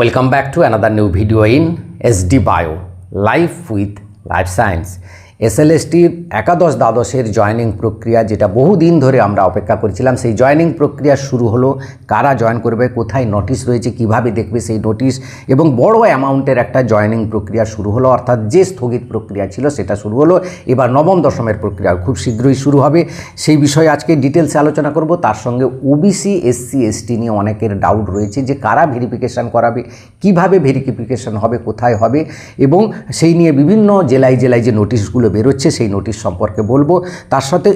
Welcome back to another new video in SD Bio, Life with Life Science. এসএলএসটির একাদশ দ্বাদশের joining প্রক্রিয়া যেটা বহুদিন ধরে আমরা অপেক্ষা করেছিলাম, সেই জয়েনিং প্রক্রিয়া শুরু হলো। কারা জয়েন করবে, কোথায় নোটিশ রয়েছে, কিভাবে দেখবে সেই নোটিশ, এবং বড় অ্যামাউন্টের একটা জয়েনিং প্রক্রিয়া শুরু হলো। অর্থাৎ যে স্থগিত প্রক্রিয়া ছিল সেটা শুরু হলো। এবার নবম দশমের প্রক্রিয়া খুব শীঘ্রই শুরু হবে। সেই বিষয়ে আজকে ডিটেলসে আলোচনা করব। তার সঙ্গে ওবিসি এসসি এসটি নিয়ে অনেকের ডাউট রয়েছে যে কারা ভেরিফিকেশান করাবে, কিভাবে ভেরিফিকেশান হবে, কোথায় হবে, এবং সেই নিয়ে বিভিন্ন জেলায় জেলায় যে নোটিশগুলো বেরোচ্ছে সেই নোটিশ সম্পর্কে বলবো। তার সাথে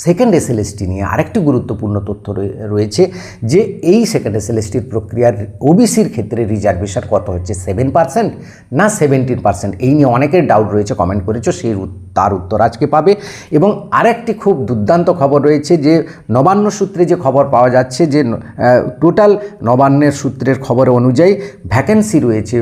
সেকেন্ড এসএলএসটি নিয়ে আরেকটি গুরুত্বপূর্ণ তথ্য রয়েছে যে এই সেকেন্ড এসএলএসটির প্রক্রিয়ার ওবিসির ক্ষেত্রে রিজার্ভেশন কত হচ্ছে, 7% না 17%, এই নিয়ে অনেকের ডাউট রয়েছে, কমেন্ট করেছো, তার উত্তর আজকে পাবে। এবং আরেকটি খুব দুর্দান্ত খবর রয়েছে যে নবান্ন সূত্রে যে খবর পাওয়া যাচ্ছে যে টোটাল নবান্নের সূত্রের খবর অনুযায়ী ভ্যাকেন্সি রয়েছে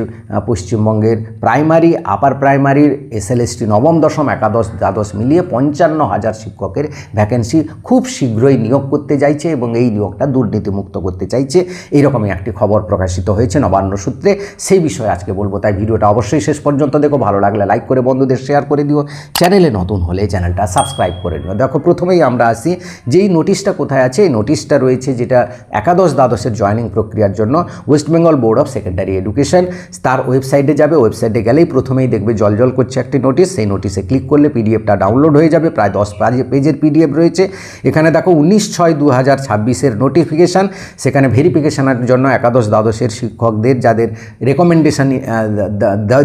পশ্চিমবঙ্গের প্রাইমারি, আপার প্রাইমারির, এসএলএসটি নবম দশম একাদশ দ্বাদশ মিলিয়ে 55,000 শিক্ষকের ভ্যাকেন্সি খুব শীঘ্রই নিয়োগ করতে চাইছে এবং এই নিয়োগটা দুর্নীতিমুক্ত করতে চাইছে। এইরকমই একটি খবর প্রকাশিত হয়েছে নবান্ন সূত্রে। সেই বিষয়ে আজকে বলবো, তাই ভিডিওটা অবশ্যই শেষ পর্যন্ত দেখো। ভালো লাগলে লাইক করে বন্ধুদের শেয়ার করে দিও, চ্যানেলে নতুন হলে চ্যানেলটা সাবস্ক্রাইব করে নিও। দেখো, প্রথমেই আমরা আসি যে এই নোটিশটা কোথায় আছে। এই নোটিশটা রয়েছে যেটা একাদশ দ্বাদশের জয়েনিং প্রক্রিয়ার জন্য West Bengal board of secondary education, তার ওয়েবসাইটে যাবে। ওয়েবসাইটে গেলেই প্রথমেই দেখবে জল করছে একটি নোটিশ। সেই নোটিশে ক্লিক করলে পিডিএফটা ডাউনলোড হয়ে যাবে। প্রায় 10 পেজের পিডিএফ রয়েছে। এখানে দেখো 19/6/2026 নোটিফিকেশান। সেখানে ভেরিফিকেশানের জন্য একাদশ দ্বাদশের শিক্ষকদের যাদের রেকমেন্ডেশন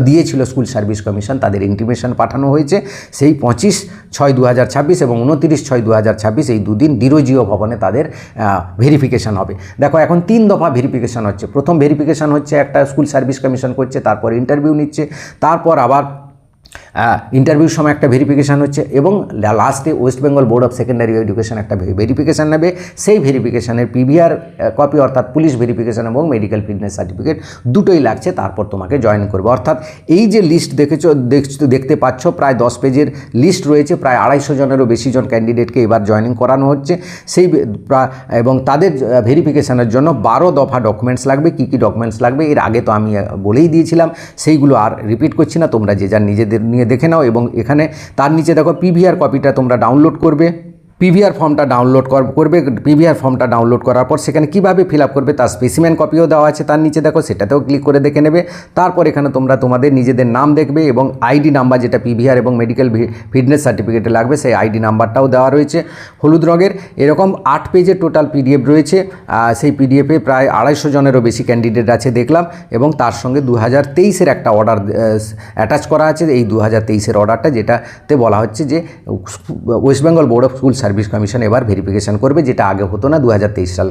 দিয়েছিল স্কুল সার্ভিস কমিশন, তাদের ইন্টিমেশন পাঠানো হয়েছে। সেই 25/6/2026 এবং 29/6/2026 এই দুদিন ডিরোজিও ভবনে তাদের ভেরিফিকেশান হবে। দেখো, এখন 3 দফা ভেরিফিকেশান হচ্ছে। প্রথম ভেরিফিকেশান হচ্ছে একটা স্কুল সার্ভিস কমিশন করছে, তারপর ইন্টারভিউ নিচ্ছে, তারপর আবার ইন্টারভিউর সময় একটা ভেরিফিকেশান হচ্ছে, এবং লাস্টে West Bengal board of secondary education একটা ভেরিফিকেশান নেবে। সেই ভেরিফিকেশানের পিভিআর কপি অর্থাৎ পুলিশ ভেরিফিকেশান এবং মেডিকেল ফিটনেস সার্টিফিকেট দুটোই লাগছে। তারপর তোমাকে জয়েন করবে। অর্থাৎ এই যে লিস্ট দেখতে পাচ্ছ, প্রায় 10 পেজের লিস্ট রয়েছে। প্রায় 250 জনেরও বেশি জন ক্যান্ডিডেটকে এবার জয়েনিং করানো হচ্ছে। এবং তাদের ভেরিফিকেশানের জন্য 12 দফা ডকুমেন্টস লাগবে। কী কী ডকুমেন্টস লাগবে এর আগে তো আমি বলেই দিয়েছিলাম, সেইগুলো আর রিপিট করছি না। তোমরা যে যার নিজেদের নিয়ে দেখে নাও। এবং এখানে তার নিচে দেখো পিভিআর কপিটা তোমরা ডাউনলোড করবে। পিভিআর ফর্মটা ডাউনলোড করবে। পিভিআর ফর্মটা ডাউনলোড করার পর সেখানে কীভাবে ফিল আপ করবে তার স্পেসিমেন কপিও দেওয়া আছে তার নিচে, দেখো সেটাতেও ক্লিক করে দেখে নেবে। তারপর এখানে তোমরা তোমাদের নিজেদের নাম দেখবে এবং আইডি নাম্বার, যেটা পিভিআর এবং মেডিকেল ফিটনেস সার্টিফিকেটে লাগবে, সেই আইডি নাম্বারটাও দেওয়া রয়েছে হলুদ রঙের। এরকম 8 পেজের টোটাল পিডিএফ রয়েছে। সেই পিডিএফে প্রায় 250 জনেরও বেশি ক্যান্ডিডেট আছে দেখলাম, এবং তার সঙ্গে 2023-এর একটা অর্ডার অ্যাটাচ করা আছে। এই 2023-এর অর্ডারটা, যেটাতে বলা হচ্ছে যে West Bengal board of school service commission এবার ভেরিফিকেশান করবে, যেটা আগে হতো না। 2023 সাল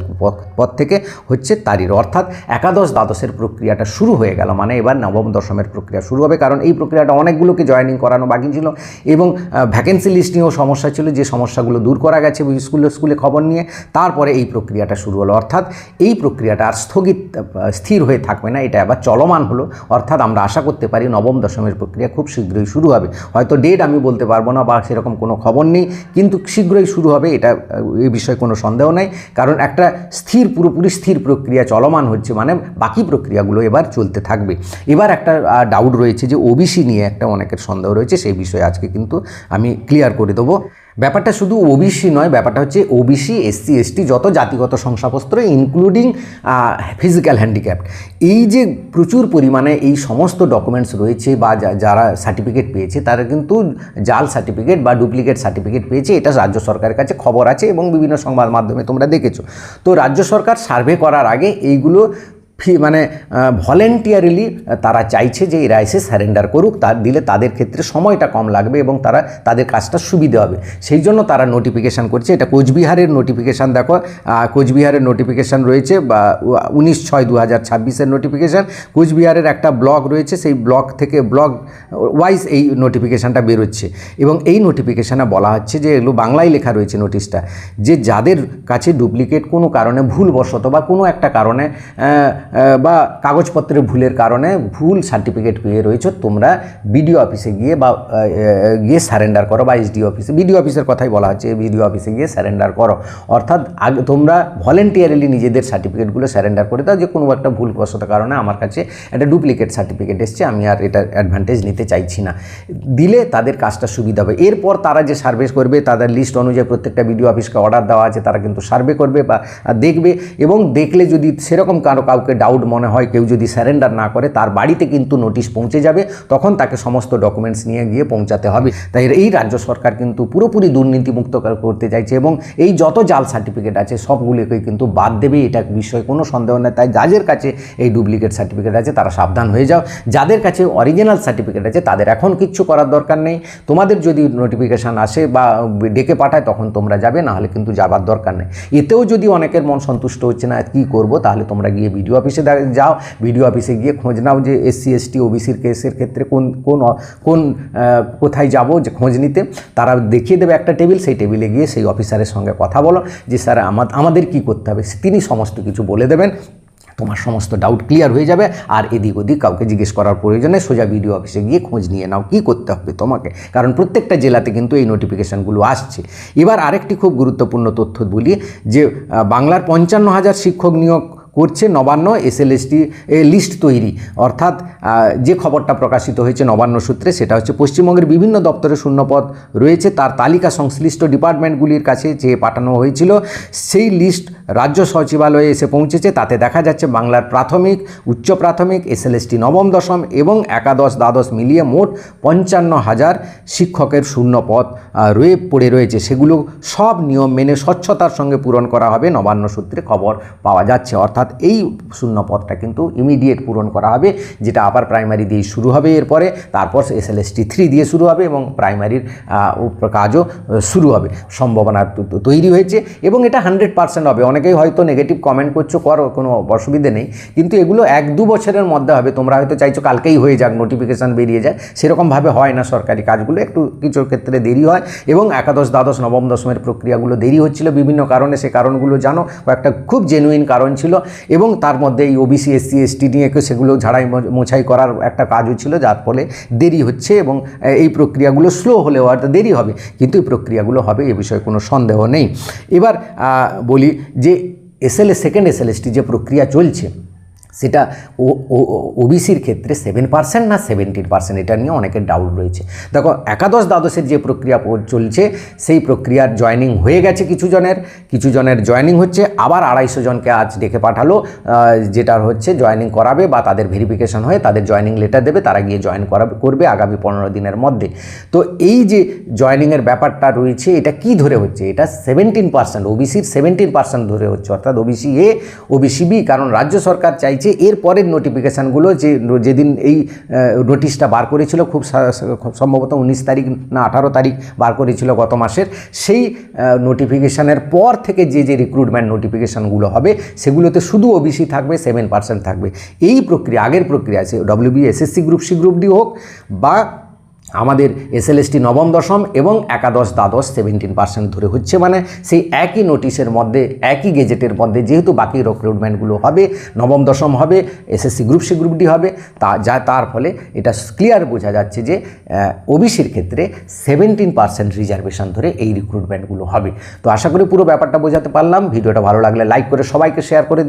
পর থেকে হচ্ছে তারই। অর্থাৎ একাদশ দ্বাদশের প্রক্রিয়াটা শুরু হয়ে গেল, মানে এবার নবম দশমের প্রক্রিয়া শুরু হবে। কারণ এই প্রক্রিয়াটা অনেকগুলোকে জয়েনিং করানো বাকি ছিল এবং ভ্যাকেন্সি লিস্ট নিয়েও সমস্যা ছিল, যে সমস্যাগুলো দূর করা গেছে স্কুলে খবর নিয়ে। তারপরে এই প্রক্রিয়াটা শুরু হলো। অর্থাৎ এই প্রক্রিয়াটা আর স্থির হয়ে থাকবে না, এটা আবার চলমান হলো। অর্থাৎ আমরা আশা করতে পারি নবম দশমের প্রক্রিয়া খুব শীঘ্রই শুরু হবে। হয়তো ডেট আমি বলতে পারবো না বা সেরকম কোনো খবর নেই, কিন্তু শীঘ্রই শুরু হবে, এটা এই বিষয়ে কোনো সন্দেহ নাই। কারণ একটা পুরোপুরি স্থির প্রক্রিয়া চলমান হচ্ছে, মানে বাকি প্রক্রিয়াগুলো এবার চলতে থাকবে। এবার একটা ডাউট রয়েছে যে ওবিসি নিয়ে একটা অনেকের সন্দেহ রয়েছে, সেই বিষয়ে আজকে কিন্তু আমি ক্লিয়ার করে দেবো। ব্যাপারটা শুধু ওবিসি নয়, ব্যাপারটা হচ্ছে ওবিসি, এসসি, এসটি, যত জাতিগত শংসাপত্র ইনক্লুডিং ফিজিক্যাল হ্যান্ডিক্যাপ, এই যে প্রচুর পরিমাণে এই সমস্ত ডকুমেন্টস রয়েছে বা যারা সার্টিফিকেট পেয়েছে তারা কিন্তু জাল সার্টিফিকেট বা ডুপ্লিকেট সার্টিফিকেট পেয়েছে। এটা রাজ্য সরকারের কাছে খবর আছে এবং বিভিন্ন সংবাদ মাধ্যমে তোমরা দেখেছো। তো রাজ্য সরকার সার্ভে করার আগে এইগুলো ভলেন্টিয়ারিলি তারা চাইছে যে এরা এসে স্যারেন্ডার করুক, দিলে তাদের ক্ষেত্রে সময়টা কম লাগবে এবং তাদের কাজটা সুবিধে হবে। সেই জন্য তারা নোটিফিকেশান করছে। এটা কোচবিহারের নোটিফিকেশান, দেখো কোচবিহারের নোটিফিকেশান রয়েছে বা 19/6/2026-এর নোটিফিকেশান। কোচবিহারের একটা ব্লক রয়েছে, সেই ব্লক থেকে ব্লক ওয়াইজ এই নোটিফিকেশানটা বেরোচ্ছে এবং এই নোটিফিকেশানে বলা হচ্ছে যে এগুলো বাংলায় লেখা রয়েছে নোটিশটা, যে যাদের কাছে ডুপ্লিকেট কোনো কারণে ভুলবশত বা কোনো একটা কারণে বা কাগজপত্রের ভুলের কারণে ভুল সার্টিফিকেট পেয়ে রয়েছে, তোমরা বিডিও অফিসে গিয়ে বা গিয়ে সারেন্ডার করো, বা এসডিও অফিসে, বিডিও অফিসের কথাই বলা হচ্ছে, বিডিও অফিসে গিয়ে সারেন্ডার করো। অর্থাৎ আগে তোমরা ভলেন্টিয়ারলি নিজেদের সার্টিফিকেটগুলো সারেন্ডার করে দাও যে কোনো একটা ভুলবশত কারণে আমার কাছে একটা ডুপ্লিকেট সার্টিফিকেট এসছে, আমি আর এটা অ্যাডভান্টেজ নিতে চাইছি না, দিলে তাদের কাজটা সুবিধা হবে। এরপর তারা যে সার্ভে করবে, তাদের লিস্ট অনুযায়ী প্রত্যেকটা বিডিও অফিসকে অর্ডার দেওয়া আছে, তারা কিন্তু সার্ভে করবে বা দেখবে, এবং দেখলে যদি সেরকম কাউকে ডাউট মনে হয়, কেউ যদি সারেন্ডার না করে, তার বাড়িতে কিন্তু নোটিশ পৌঁছে যাবে, তখন তাকে সমস্ত ডকুমেন্টস নিয়ে গিয়ে পৌঁছাতে হবে। তাই এই রাজ্য সরকার কিন্তু পুরোপুরি দুর্নীতিমুক্ত করতে চাইছে, এবং এই যত জাল সার্টিফিকেট আছে সবগুলোকেই কিন্তু বাদ দেবে, এটা বিষয়ে কোনো সন্দেহ নেই। তাই যাদের কাছে এই ডুপ্লিকেট সার্টিফিকেট আছে তারা সাবধান হয়ে যাও, যাদের কাছে অরিজিনাল সার্টিফিকেট আছে তাদের এখন কিচ্ছু করার দরকার নেই। তোমাদের যদি নোটিফিকেশান আসে বা ডেকে পাঠায় তখন তোমরা যাবে, না হলে কিন্তু যাবার দরকার নেই। এতেও যদি অনেকের মন সন্তুষ্ট হচ্ছে না কী করবো, তাহলে তোমরা গিয়ে বিডিও অফিসে যাও, বিডিও অফিসে গিয়ে খোঁজ নাও যে SC ST OBCর কেসের ক্ষেত্রে কোথায় যাবো যে খোঁজ নিতে, তারা দেখিয়ে দেবে একটা টেবিল, সেই টেবিলে গিয়ে সেই অফিসারের সঙ্গে কথা বলো যে স্যার আমাদের কী করতে হবে, তিনি সমস্ত কিছু বলে দেবেন, তোমার সমস্ত ডাউট ক্লিয়ার হয়ে যাবে। আর এদিক ওদিক কাউকে জিজ্ঞেস করার প্রয়োজনে সোজা বিডিও অফিসে গিয়ে খোঁজ নিয়ে নাও কী করতে হবে তোমাকে, কারণ প্রত্যেকটা জেলাতে কিন্তু এই নোটিফিকেশানগুলো আসছে। এবার আরেকটি খুব গুরুত্বপূর্ণ তথ্য বলি যে বাংলার 55,000 শিক্ষক নিয়োগ করছে নবান্ন SLST লিস্ট তৈরি, অর্থাৎ যে খবরটা প্রকাশিত হয়েছে নবান্ন সূত্রে, সেটা হচ্ছে পশ্চিমবঙ্গের বিভিন্ন দপ্তরে শূন্যপদ রয়েছে, তার তালিকা সংশ্লিষ্ট ডিপার্টমেন্টগুলির কাছে যে পাঠানো হয়েছিল, সেই লিস্ট রাজ্য সচিবালয়ে এসে পৌঁছেছে। তাতে দেখা যাচ্ছে বাংলার প্রাথমিক, উচ্চ প্রাথমিক, SLST নবম দশম এবং একাদশ দ্বাদশ মিলিয়ে মোট 55,000 শিক্ষকের শূন্যপদ পড়ে রয়েছে। সেগুলো সব নিয়ম মেনে স্বচ্ছতার সঙ্গে পূরণ করা হবে, নবান্ন সূত্রে খবর পাওয়া যাচ্ছে। অর্থাৎ এই শূন্যপদটা কিন্তু ইমিডিয়েট পূরণ করা হবে, যেটা আপার প্রাইমারি দিয়ে শুরু হবে, এরপরে তারপর SLST 3 দিয়ে শুরু হবে এবং প্রাইমারির কাজও শুরু হবে। সম্ভাবনা তৈরি হয়েছে এবং এটা 100% হবে। অনেকেই হয়তো নেগেটিভ কমেন্ট করছো, করো, কোনো অসুবিধে নেই, কিন্তু এগুলো 1-2 বছরের মধ্যে হবে। তোমরা হয়তো চাইছো কালকেই হয়ে যাক, নোটিফিকেশান বেরিয়ে যায়, সেরকমভাবে হয় না। সরকারি কাজগুলো একটু কিছু ক্ষেত্রে দেরি হয়, এবং একাদশ দ্বাদশ নবম দশমের প্রক্রিয়াগুলো দেরি হচ্ছিল বিভিন্ন কারণে। সে কারণগুলো জানো, কয়েকটা খুব জেনুইন কারণ ছিল, এবং তার মধ্যে এই OBC SC ST নিয়ে সেগুলো ঝাড়াই মোছাই করার একটা কাজও ছিল, যার ফলে দেরি হচ্ছে, এবং এই প্রক্রিয়াগুলো স্লো হলেও হয়তো দেরি হবে, কিন্তু এই প্রক্রিয়াগুলো হবে, এ বিষয়ে কোনো সন্দেহ নেই। এবার বলি যে সেকেন্ড SLST যে প্রক্রিয়া চলছে, সেটা OBCর ক্ষেত্রে 7% না 17%, এটা নিয়ে অনেকের ডাউট রয়েছে। দেখো, একাদশ দ্বাদশের যে প্রক্রিয়া চলছে, সেই প্রক্রিয়ার জয়েনিং হয়ে গেছে কিছু জনের জয়েনিং হচ্ছে, আবার 250 জনকে আজ ডেকে পাঠালো, যেটা হচ্ছে জয়েনিং করাবে বা তাদের ভেরিফিকেশন হয়ে তাদের জয়েনিং লেটার দেবে, তারা গিয়ে জয়েন করবে আগামী 15 দিনের মধ্যে। তো এই যে জয়েনিংয়ের ব্যাপারটা রয়েছে, এটা কি ধরে হচ্ছে? এটা 17%, OBCর 17% ধরে হচ্ছে, অর্থাৎ OBC A OBC B, কারণ রাজ্য সরকার চাইছে এর পরের নোটিফিকেশানগুলো, যেদিন এই নোটিশটা বার করেছিল, খুব সম্ভবত 19 তারিখ না 18 তারিখ বার করেছিল গত মাসের, সেই নোটিফিকেশানের পর থেকে যে রিক্রুটমেন্ট নোটিফিকেশানগুলো হবে, সেগুলোতে শুধু OBC থাকবে, 7% থাকবে। এই প্রক্রিয়া, আগের প্রক্রিয়া আছে WB SSC group C group D হোক, বা আমাদের SLST নবম দশম এবং একাদশ দ্বাদশ 17% ধরে হচ্ছে, মানে সেই একই নোটিশের মধ্যে, একই গেজেটের মধ্যে, যেহেতু বাকি রিক্রুটমেন্টগুলো হবে, নবম দশম হবে, SSC group C group D হবে, তার ফলে এটা ক্লিয়ার বোঝা যাচ্ছে যে OBCর ক্ষেত্রে 17% রিজার্ভেশন ধরে এই রিক্রুটমেন্টগুলো হবে। তো আশা করি পুরো ব্যাপারটা বোঝাতে পারলাম। ভিডিওটা ভালো লাগলে লাইক করে সবাইকে শেয়ার করে দিন।